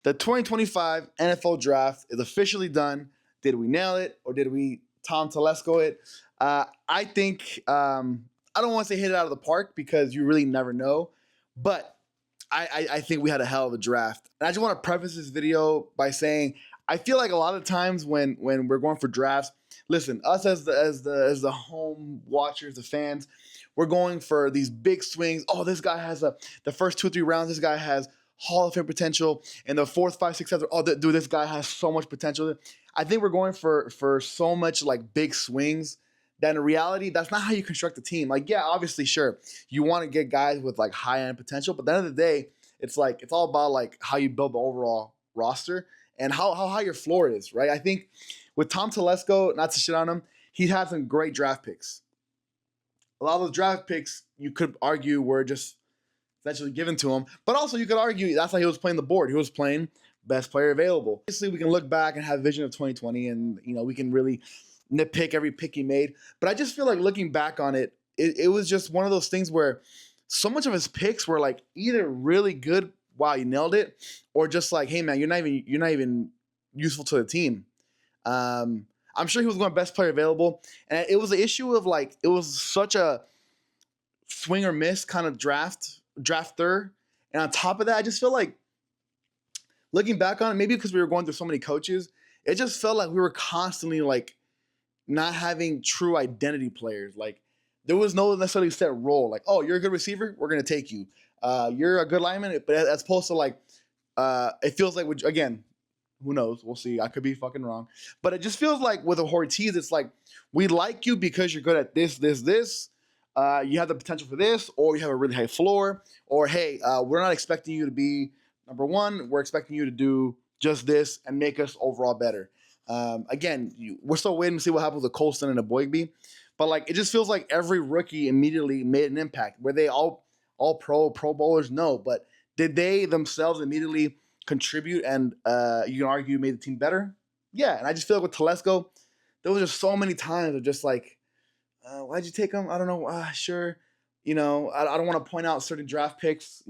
The 2025 NFL Draft is officially done. Did we nail it or did we Tom Telesco it? I think I don't want to say hit it out of the park because you really never know, but I think we had a hell of a draft. And I just want to preface this video by saying I feel like a lot of times when we're going for drafts, listen, us as the home watchers, the fans, we're going for these big swings. Oh, this guy has the first 2 or 3 rounds. This guy has Hall of Fame potential. And the 4th, 5th, 6th, 7th. Oh, dude, this guy has so much potential. I think we're going for so much like big swings that in reality, that's not how you construct a team. Like, yeah, obviously, sure, you want to get guys with like high end potential, but at the end of the day, it's all about like how you build the overall roster and how high your floor is, right? I think with Tom Telesco, not to shit on him, he's had some great draft picks. A lot of those draft picks, you could argue, were just essentially given to him, but also you could argue that's how he was playing the board. He was playing best player available. Obviously, we can look back and have vision of 2020, and we can really nitpick every pick he made. But I just feel like looking back on it, it was just one of those things where so much of his picks were like either really good, wow, you nailed it, or just like, hey man, you're not even useful to the team. I'm sure he was going best player available, and it was the issue of like it was such a swing or miss kind of drafter, and on top of that, I just feel like looking back on it, maybe because we were going through so many coaches, it just felt like we were constantly like not having true identity players. Like there was no necessarily set role. Like, oh, you're a good receiver, we're gonna take you. You're a good lineman, but as opposed to like, it feels like, which again, who knows? We'll see. I could be fucking wrong, but it just feels like with a Hortiz, it's like we like you because you're good at this. You have the potential for this, or you have a really high floor, or hey, we're not expecting you to be number one. We're expecting you to do just this and make us overall better. Again, we're still waiting to see what happens with Colston and Aboigbe, but like it just feels like every rookie immediately made an impact. Were they all pro bowlers? No, but did they themselves immediately contribute and you can argue made the team better? Yeah, and I just feel like with Telesco, there was just so many times of just like, why'd you take him? I don't know. Sure. I don't want to point out certain draft picks.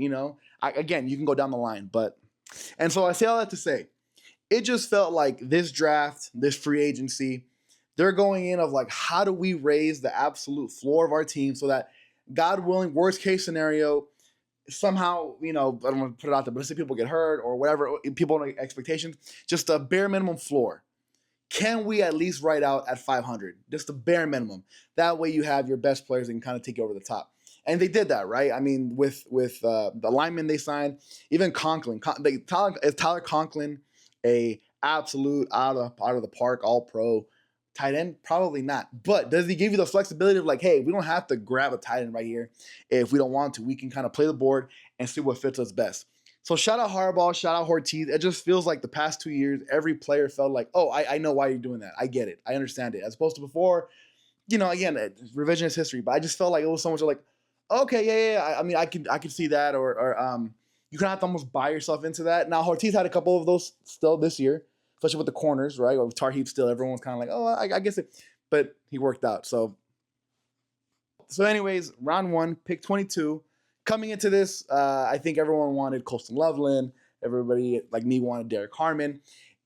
Again, you can go down the line, and so I say all that to say, it just felt like this draft, this free agency, they're going in of like, how do we raise the absolute floor of our team so that, God willing, worst case scenario, somehow, I don't want to put it out there, but let's say people get hurt or whatever, people don't have expectations, just a bare minimum floor. Can we at least write out at 500? Just the bare minimum. That way you have your best players that can kind of take you over the top. And they did that, right? I mean, with the linemen they signed, even Conklin. Is Tyler Conklin a absolute out of the park, all pro tight end? Probably not. But does he give you the flexibility of like, hey, we don't have to grab a tight end right here if we don't want to. We can kind of play the board and see what fits us best. So shout out Harbaugh, shout out Hortiz. It just feels like the past 2 years, every player felt like, oh, I know why you're doing that. I get it. I understand it. As opposed to before, again, revisionist history. But I just felt like it was so much like, okay, yeah. I mean, I could see that, or you kind of have to almost buy yourself into that. Now Hortiz had a couple of those still this year, especially with the corners, right? Or with Tarheeb still, everyone was kind of like, oh, I guess it, but he worked out. So anyways, round 1, pick 22. Coming into this, I think everyone wanted Colston Loveland. Everybody, like me, wanted Derek Harmon.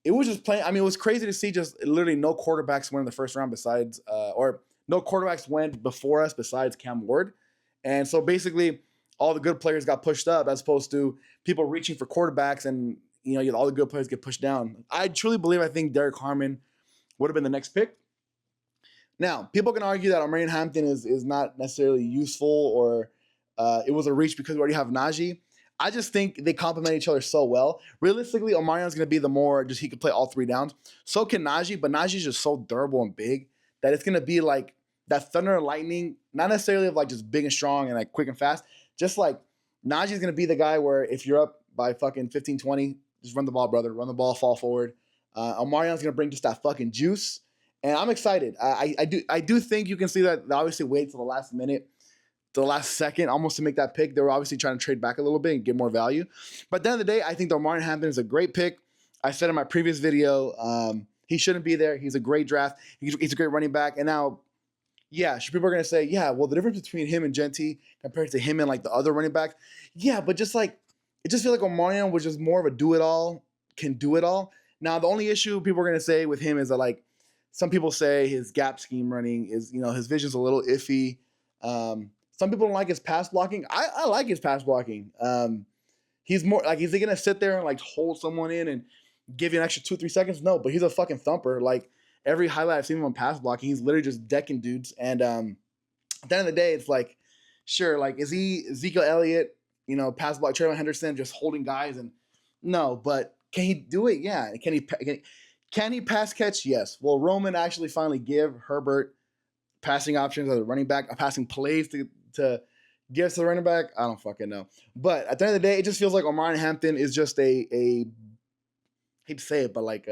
It was just plain. I mean, it was crazy to see just literally no quarterbacks went in the first round besides, or no quarterbacks went before us besides Cam Ward. And so basically, all the good players got pushed up as opposed to people reaching for quarterbacks, and all the good players get pushed down. I truly believe I think Derek Harmon would have been the next pick. Now, people can argue that Omarion Hampton is not necessarily useful, or it was a reach because we already have Najee. I just think they complement each other so well. Realistically, Omarion's going to be the more just he could play all 3 downs. So can Najee, but Najee's just so durable and big that it's going to be like that thunder and lightning, not necessarily of like just big and strong and like quick and fast. Just like Najee's going to be the guy where if you're up by fucking 15, 20, just run the ball, brother. Run the ball, fall forward. Omarion's going to bring just that fucking juice. And I'm excited. I do think you can see that they obviously wait till the last minute, the last second, almost to make that pick. They were obviously trying to trade back a little bit and get more value. But at the end of the day, I think Omarion Hampton is a great pick. I said in my previous video, he shouldn't be there. He's a great draft. He's a great running back. And now, yeah, people are going to say, yeah, well, the difference between him and Genty compared to him and like the other running backs, yeah, but just like, it just feels like Omarion was just more of a do-it-all can do it all. Now, the only issue people are going to say with him is that, like, some people say his gap scheme running is, his vision's a little iffy. Some people don't like his pass blocking. I like his pass blocking. He's more like, is he going to sit there and like hold someone in and give you an extra 2-3 seconds? No, but he's a fucking thumper. Like, every highlight I've seen him on pass blocking, he's literally just decking dudes. And at the end of the day, it's like, sure, like, is he Ezekiel Elliott, pass block, Trayvon Henderson, just holding guys? And no, but can he do it? Yeah. Can he pass catch? Yes. Will Roman actually finally give Herbert passing options as a running back, passing plays to give to the running back? I don't fucking know. But at the end of the day, it just feels like Omarion Hampton is just a I hate to say it, but like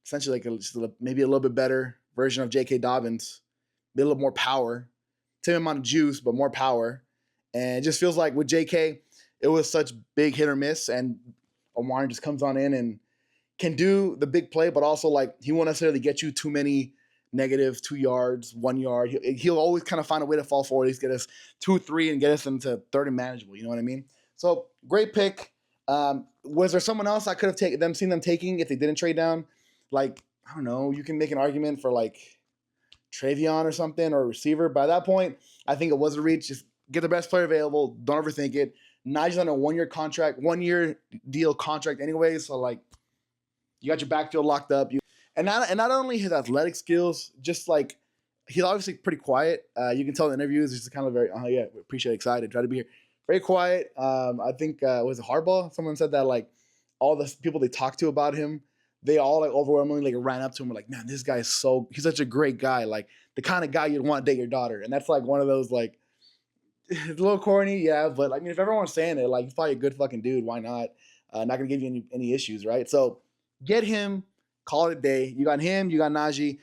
essentially like maybe a little bit better version of J.K. Dobbins, a little more power, same amount of juice, but more power. And it just feels like with J.K., it was such big hit or miss, and Omarion just comes on in and can do the big play, but also like he won't necessarily get you too many negative 2 yards, 1 yard. He'll always kind of find a way to fall forward. He's get us 2-3 and get us into third and manageable. You know what I mean? So great pick. Was there someone else I could have seen them taking if they didn't trade down? Like, I don't know. You can make an argument for like Travion or something, or a receiver. By that point, I think it was a reach. Just get the best player available. Don't overthink it. Najee's on a 1-year contract, 1-year deal contract anyway. So like, you got your backfield locked up. And not only his athletic skills, just like he's obviously pretty quiet. You can tell in interviews he's kind of very, oh yeah, we appreciate, excited, try to be here. Very quiet. I think was it Harbaugh? Someone said that like all the people they talked to about him, they all like overwhelmingly like ran up to him and were like, man, this guy is he's such a great guy, like the kind of guy you'd want to date your daughter. And that's like one of those like, it's a little corny, yeah, but I mean, if everyone's saying it, like he's probably a good fucking dude. Why not? Not gonna give you any issues, right? So get him. Call it a day. You got him. You got Najee.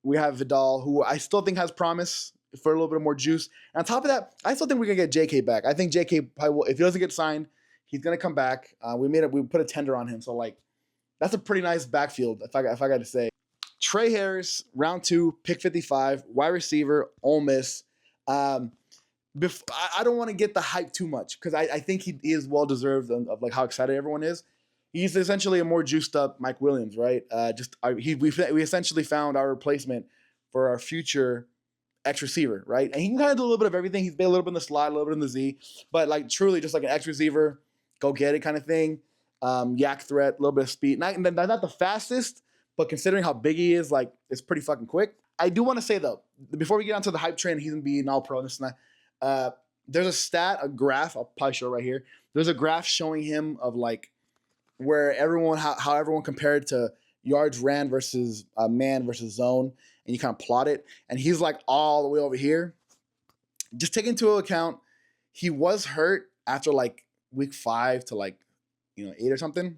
We have Vidal, who I still think has promise for a little bit more juice. And on top of that, I still think we're gonna get JK back. I think JK probably will, if he doesn't get signed, he's gonna come back. We put a tender on him, so like that's a pretty nice backfield. If I got to say, Trey Harris, round 2, pick 55, wide receiver, Ole Miss. I don't want to get the hype too much because I think he is well deserved of like how excited everyone is. He's essentially a more juiced up Mike Williams, right? We essentially found our replacement for our future X receiver, right? And he can kind of do a little bit of everything. He's been a little bit in the slot, a little bit in the Z, but like truly just like an X receiver, go get it kind of thing. Yak threat, a little bit of speed. Not the fastest, but considering how big he is, like it's pretty fucking quick. I do want to say though, before we get onto the hype train, he's gonna be an all pro. This and that. There's a graph. I'll probably show it right here. There's a graph showing him of like where how everyone compared to yards ran versus man versus zone, and you kind of plot it. And he's like all the way over here. Just take into account he was hurt after like week 5 to like 8 or something.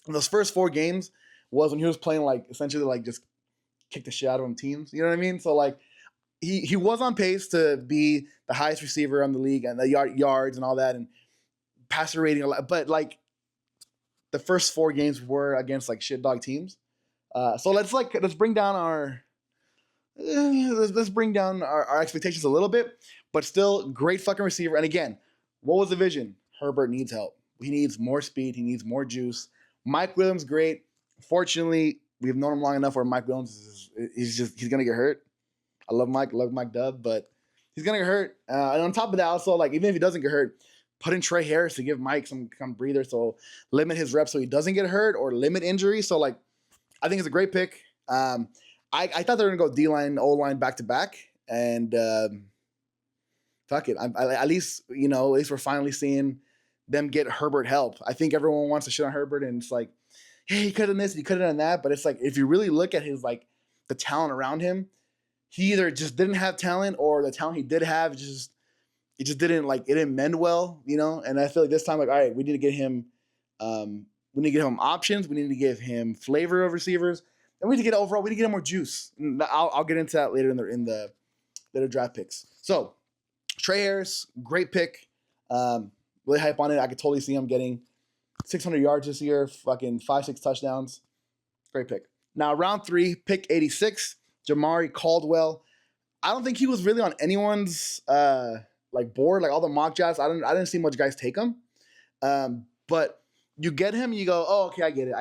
And those first 4 games was when he was playing like essentially like just kick the shit out of him teams. You know what I mean? So like he was on pace to be the highest receiver on the league and the yards and all that and passer rating a lot, but like the first 4 games were against like shit dog teams. So let's bring down our expectations a little bit, but still great fucking receiver. And again, what was the vision? Herbert needs help. He needs more speed. He needs more juice. Mike Williams, great. Fortunately, we've known him long enough where Mike Williams he's gonna get hurt. I love Mike Dub, but he's gonna get hurt. And on top of that, also like even if he doesn't get hurt, put in Trey Harris to give Mike some breather, so limit his reps so he doesn't get hurt or limit injury. So like, I think it's a great pick. I thought they were gonna go D-line, O-line back to back, and fuck it. At least we're finally seeing them get Herbert help. I think everyone wants to shit on Herbert, and it's like, hey, he could have done this, he could have done that, but it's like if you really look at his like the talent around him, he either just didn't have talent or the talent he did have it just didn't it didn't mend well, And I feel like this time, like, all right, we need to get him options. We need to give him flavor of receivers, and we need to get him more juice. And I'll get into that later in the later draft picks. So Trey Harris, great pick. Really hype on it. I could totally see him getting 600 yards this year, fucking 5-6 touchdowns. Great pick. Now round 3, pick 86, Jamari Caldwell. I don't think he was really on anyone's board, like all the mock drafts. I didn't see much guys take him. But you get him, you go, oh, okay, I get it.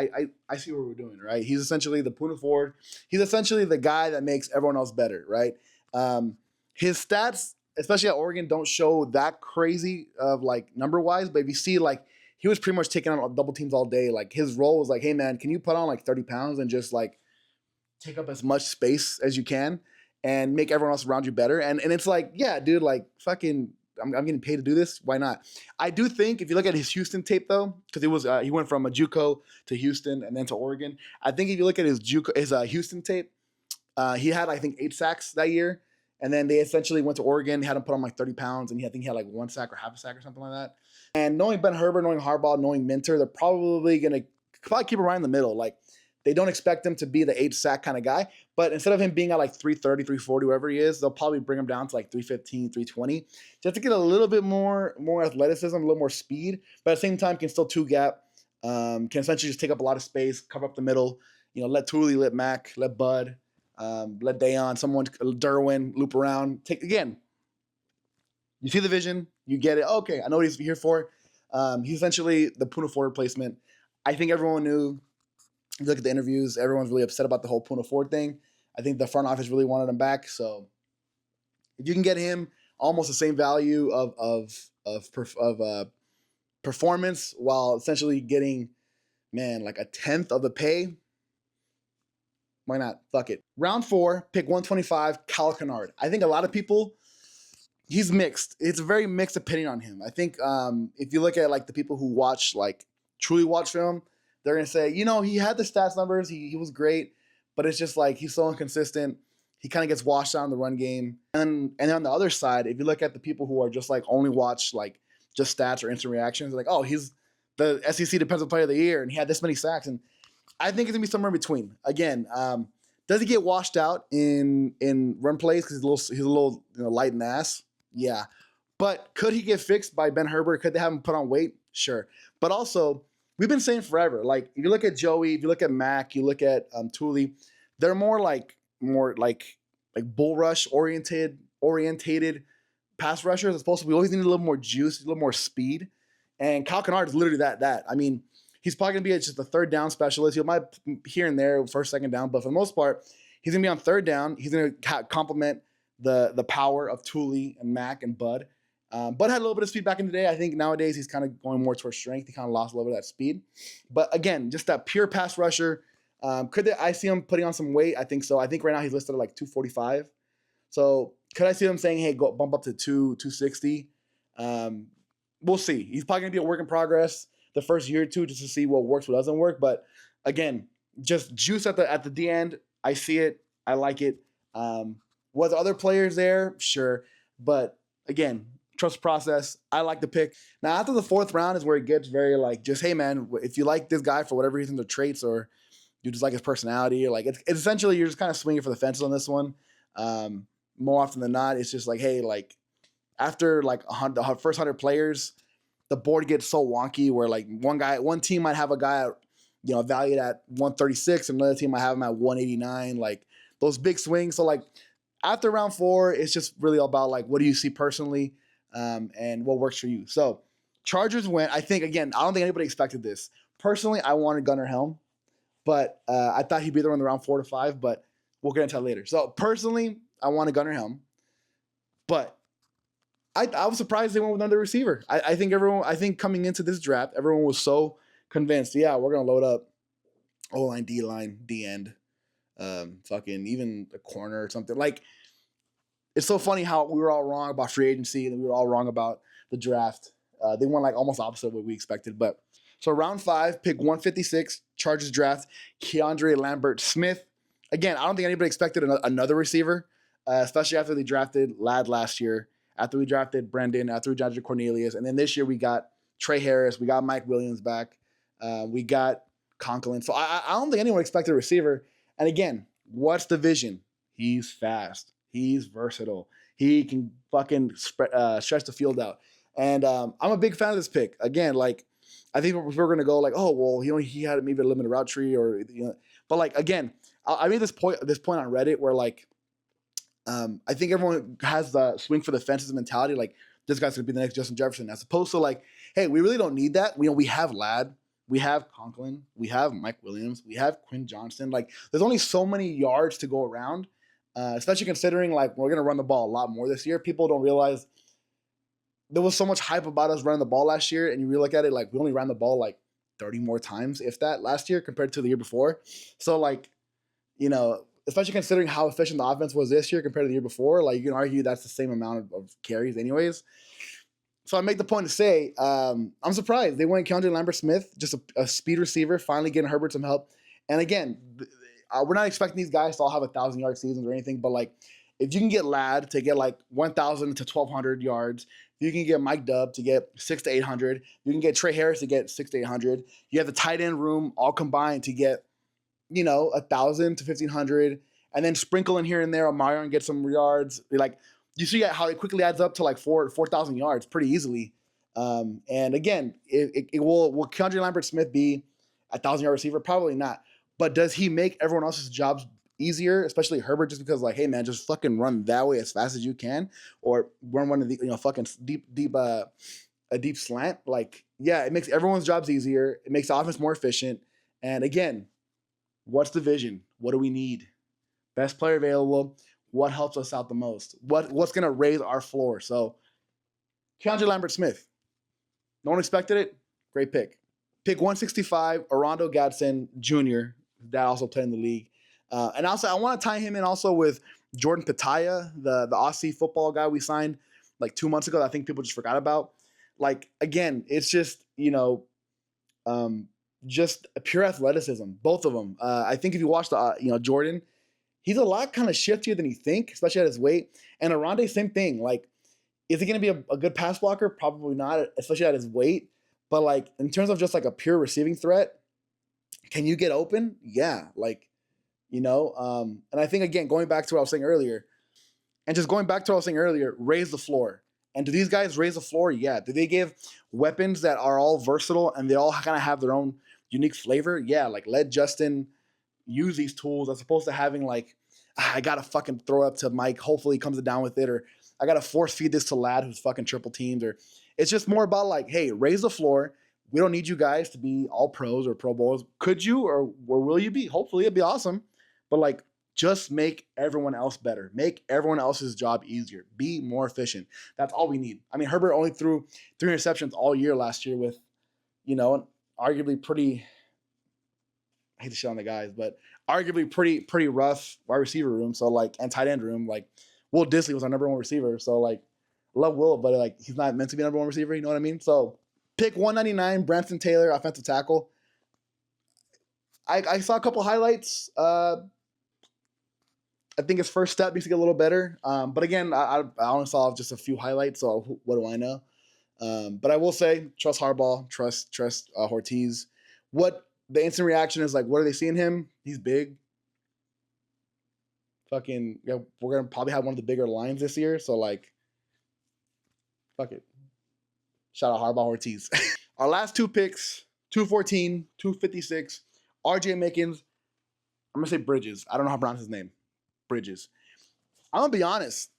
I see what we're doing, right? He's essentially the Puna forward. He's essentially the guy that makes everyone else better, right? Um, his stats, especially at Oregon, don't show that crazy of like number wise, but if you see like he was pretty much taking on double teams all day. Like his role was like, hey man, can you put on like 30 pounds and just like take up as much space as you can and make everyone else around you better? And it's like, yeah, dude, like fucking I'm getting paid to do this. Why not? I do think if you look at his Houston tape though, because he went from a JUCO to Houston and then to Oregon. I think if you look at his Houston tape, he had I think 8 sacks that year, and then they essentially went to Oregon, had him put on like 30 pounds, and I think he had like 1 sack or half a sack or something like that. And knowing Ben Herbert, knowing Harbaugh, knowing Minter, they're probably gonna keep him right in the middle. Like they don't expect him to be the 8 sack kind of guy, but instead of him being at like 330, 340, wherever he is, they'll probably bring him down to like 315, 320, just to get a little bit more athleticism, a little more speed, but at the same time can still two gap, can essentially just take up a lot of space, cover up the middle, let Thule, let Mac, let Bud, let Dayon, Derwin loop around. Again, you see the vision, you get it. Okay, I know what he's here for. He's essentially the Puna Ford replacement. I think everyone knew. You look at the interviews, everyone's really upset about the whole Puna Ford thing. I think the front office really wanted him back. So if you can get him almost the same value of performance while essentially getting, man, like a tenth of the pay, why not? Fuck it. Round 4, pick 125, Kyle Kennard. I think a lot of people, he's mixed. It's a very mixed opinion on him. I think if you look at like the people who truly watch film, they're going to say, he had the stats numbers. He was great, but it's just like he's so inconsistent. He kind of gets washed out in the run game. And on the other side, if you look at the people who are just like only watch like just stats or instant reactions, they're like, oh, he's the SEC Defensive Player of the Year and he had this many sacks. And I think it's going to be somewhere in between. Again, does he get washed out in run plays because he's a little light in the ass? Yeah. But could he get fixed by Ben Herbert? Could they have him put on weight? Sure. But also, we've been saying forever, like if you look at Joey, if you look at Mac, you look at Thule, they're more like bull rush orientated pass rushers as opposed to we always need a little more juice, a little more speed. And Kyle Kennard is literally that. I mean, he's probably gonna be just a third down specialist. He might here and there first, second down, but for the most part, he's gonna be on third down. He's gonna complement the power of Thule and Mac and Bud. Bud had a little bit of speed back in the day. I think nowadays he's kind of going more towards strength. He kind of lost a little bit of that speed. But again, just that pure pass rusher. I see him putting on some weight? I think so. I think right now he's listed at like 245. So could I see him saying, hey, go bump up to 260? We'll see. He's probably going to be a work in progress the first year or two just to see what works, what doesn't work. But again, just juice at the D end. I see it. I like it. Was other players there? Sure. But again, trust process. I like the pick. Now, after the 4th round is where it gets very like, just, hey, man, if you like this guy for whatever reason, their traits, or you just like his personality, or like, it's essentially you're just kind of swinging for the fences on this one. More often than not, it's just like, hey, like after like the first 100 players, the board gets so wonky where like one team might have a guy, valued at 136, and another team might have him at 189, like those big swings. So like after round 4, it's just really about like, what do you see personally? And what works for you. So Chargers went, I think, again, I don't think anybody expected this. Personally, I wanted Gunnar Helm, but I thought he'd be there in the round 4 to 5, but we'll get into that later. So personally, I wanted Gunnar Helm, but I was surprised they went with another receiver. I think coming into this draft, everyone was so convinced, yeah, we're going to load up O-line, D-line, D-end, fucking even a corner or something. Like, it's so funny how we were all wrong about free agency and we were all wrong about the draft. They went like almost opposite of what we expected. But so round 5, pick 156, Chargers draft Keandre Lambert-Smith. Again, I don't think anybody expected another receiver, especially after they drafted Ladd last year, after we drafted Brendan, after we drafted Cornelius. And then this year we got Trey Harris, we got Mike Williams back, we got Conklin. So I don't think anyone expected a receiver. And again, what's the vision? He's fast. He's versatile. He can fucking stretch the field out. And I'm a big fan of this pick. Again, like, I think if we're going to go like, oh, well, he had maybe a limited route tree or, but like, again, I made this point on Reddit where like, I think everyone has the swing for the fences mentality. Like, this guy's going to be the next Justin Jefferson, as opposed to like, hey, we really don't need that. We have Ladd. We have Conklin. We have Mike Williams. We have Quinn Johnson. Like, there's only so many yards to go around, especially considering, like, we're going to run the ball a lot more this year. People don't realize there was so much hype about us running the ball last year, and you really look at it, like, we only ran the ball, like, 30 more times, if that, last year compared to the year before. So, like, especially considering how efficient the offense was this year compared to the year before, like, you can argue that's the same amount of carries anyways. So I make the point to say, I'm surprised they went Keandre Lambert-Smith, just a speed receiver, finally getting Herbert some help. And again, we're not expecting these guys to all have 1,000-yard seasons or anything, but like, if you can get Ladd to get like 1,000 to 1,200 yards, you can get Mike Dubb to get 600 to 800. You can get Trey Harris to get 600 to 800. You have the tight end room all combined to get 1,000 to 1,500, and then sprinkle in here and there Amari and get some yards. Like, you see how it quickly adds up to like 4,000 yards pretty easily. And again, will Keandre Lambert-Smith be a 1,000-yard receiver? Probably not. But does he make everyone else's jobs easier, especially Herbert, just because, like, hey man, just fucking run that way as fast as you can, or run one of the fucking a deep slant? Like, yeah, it makes everyone's jobs easier. It makes the offense more efficient. And again, what's the vision? What do we need? Best player available. What helps us out the most? What's going to raise our floor? So, Keandre Lambert-Smith. No one expected it. Great pick. Pick 165, Orondo Gadsden Jr. That also played in the league. And also, I want to tie him in also with Jordan Pitaya, the Aussie football guy we signed like 2 months ago that I think people just forgot about. Like, again, it's just, just pure athleticism, both of them. I think if you watch Jordan, he's a lot kind of shiftier than you think, especially at his weight. And Aronde, same thing. Like, is he going to be a good pass blocker? Probably not, especially at his weight. But, like, in terms of just, like, a pure receiving threat, can you get open? Yeah. Like, and I think, again, going back to what I was saying earlier, raise the floor. And do these guys raise the floor? Yeah. Do they give weapons that are all versatile and they all kind of have their own unique flavor? Yeah. Like, let Justin use these tools as opposed to having like, I got to fucking throw it up to Mike. Hopefully he comes down with it. Or I got to force feed this to Ladd who's fucking triple teamed. Or it's just more about like, hey, raise the floor. We don't need you guys to be all pros or Pro Bowls. Could you or will you be? Hopefully it'd be awesome. But like, just make everyone else better. Make everyone else's job easier. Be more efficient. That's all we need. I mean, Herbert only threw 3 interceptions all year last year with, an arguably pretty, I hate to shit on the guys, but arguably pretty rough wide receiver room. So like, and tight end room. Like, Will Disley was our number 1 receiver. So like, love Will, but like, he's not meant to be number 1 receiver. You know what I mean? So pick 199, Branson Taylor, offensive tackle. I saw a couple highlights. I think his first step needs to get a little better. But again, I only saw just a few highlights, so what do I know? But I will say, trust Harbaugh, trust Hortiz. What the instant reaction is like, what are they seeing him? He's big. Fucking, yeah, we're going to probably have one of the bigger lines this year. So like, fuck it. Shout out Harbaugh, Hortiz. Our last 2 picks, 214, 256, RJ Mickens. I'm going to say Bridges. I don't know how to pronounce his name. Bridges. I'm gonna be honest.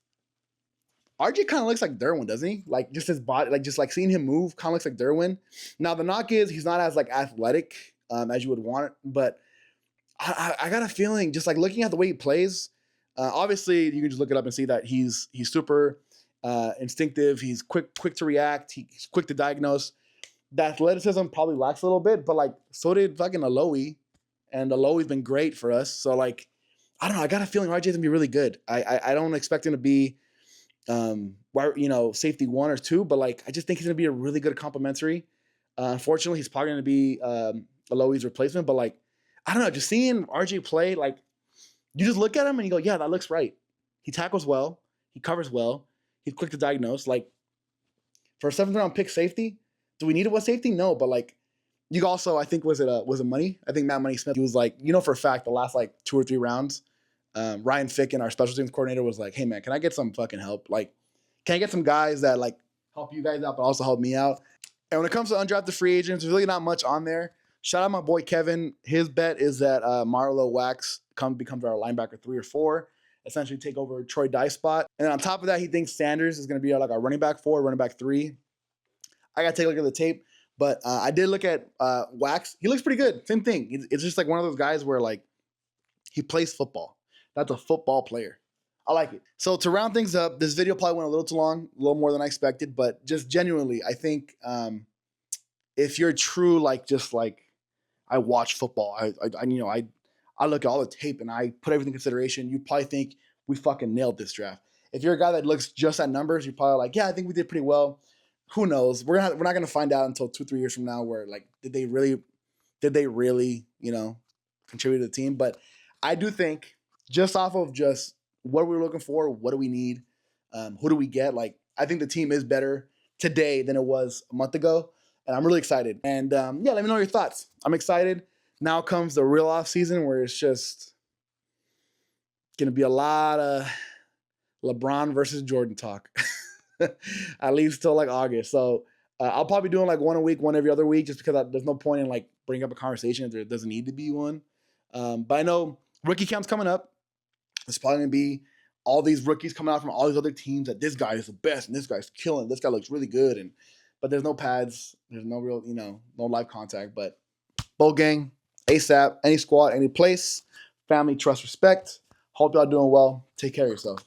RJ kind of looks like Derwin, doesn't he? Like, just his body, like, just like seeing him move kind of looks like Derwin. Now the knock is he's not as like athletic as you would want it, but I got a feeling just like looking at the way he plays. Obviously, you can just look it up and see that he's super instinctive. He's quick to react. He's quick to diagnose. The athleticism probably lacks a little bit, but like so did fucking Aloe, and Aloe's been great for us. So like, I don't know. I got a feeling RJ's gonna be really good. I don't expect him to be, safety 1 or 2, but like I just think he's gonna be a really good complementary. Unfortunately, he's probably gonna be Aloe's replacement. But like, I don't know. Just seeing RJ play, like, you just look at him and you go, yeah, that looks right. He tackles well. He covers well. He's quick to diagnose. Like, for a 7th round pick safety, do we need it with safety? No, but like, you also, I think, was it Money? I think Matt Money Smith, he was like, for a fact, the last like 2 or 3 rounds, Ryan Ficken, our special teams coordinator, was like, hey man, can I get some fucking help? Like, can I get some guys that like help you guys out, but also help me out? And when it comes to undrafted free agents, there's really not much on there. Shout out my boy Kevin. His bet is that Marlo Wax becomes our linebacker 3 or 4, essentially take over Troy Dye's spot. And then on top of that, he thinks Sanders is going to be like our running back 4, running back 3. I got to take a look at the tape. But I did look at Wax. He looks pretty good. Same thing. It's just like one of those guys where like he plays football. That's a football player. I like it. So to round things up, this video probably went a little too long, a little more than I expected, but just genuinely, I think if you're true, like just like I watch football, I look at all the tape and I put everything in consideration. You probably think we fucking nailed this draft. If you're a guy that looks just at numbers, you're probably like, yeah, I think we did pretty well. Who knows? We're not gonna find out until 2-3 years from now where like did they really contribute to the team? But I do think just off of just what we're looking for, what do we need, who do we get? Like I think the team is better today than it was a month ago, and I'm really excited. And yeah, let me know your thoughts. I'm excited. Now comes the real off season where it's just gonna be a lot of LeBron versus Jordan talk, at least till like August. So I'll probably be doing like one a week, one every other week, just because there's no point in like bringing up a conversation if there doesn't need to be one. But I know rookie camp's coming up. It's probably gonna be all these rookies coming out from all these other teams that this guy is the best and this guy's killing. This guy looks really good, but there's no pads, there's no real no live contact. But Bowl Gang, ASAP, any squad, any place, family, trust, respect. Hope y'all doing well. Take care of yourself.